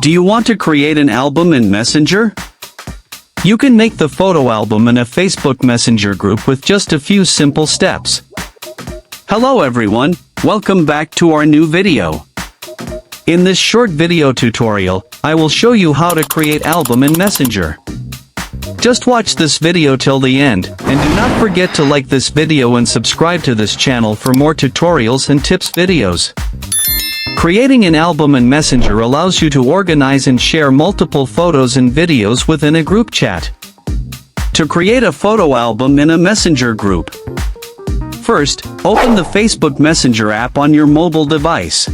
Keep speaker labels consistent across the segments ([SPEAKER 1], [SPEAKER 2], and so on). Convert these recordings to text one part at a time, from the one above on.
[SPEAKER 1] Do you want to create an album in Messenger? You can make the photo album in a Facebook Messenger group with just a few simple steps. Hello everyone, welcome back to our new video. In this short video tutorial, I will show you how to create album in Messenger. Just watch this video till the end, and do not forget to like this video and subscribe to this channel for more tutorials and tips videos. Creating an album in Messenger allows you to organize and share multiple photos and videos within a group chat. To create a photo album in a Messenger group, first, open the Facebook Messenger app on your mobile device.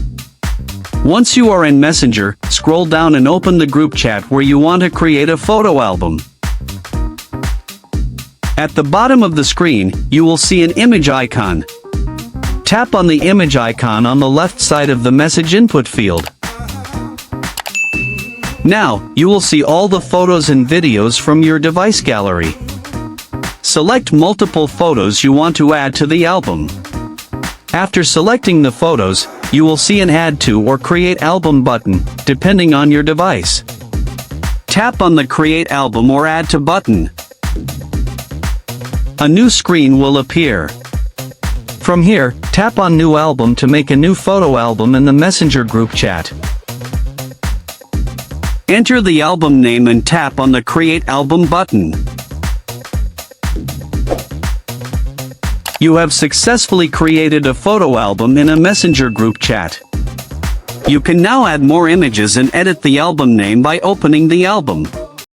[SPEAKER 1] Once you are in Messenger, scroll down and open the group chat where you want to create a photo album. At the bottom of the screen, you will see an image icon. Tap on the image icon on the left side of the message input field. Now, you will see all the photos and videos from your device gallery. Select multiple photos you want to add to the album. After selecting the photos, you will see an Add to or Create Album button, depending on your device. Tap on the Create Album or Add to button. A new screen will appear. From here, tap on New Album to make a new photo album in the Messenger group chat. Enter the album name and tap on the Create Album button. You have successfully created a photo album in a Messenger group chat. You can now add more images and edit the album name by opening the album.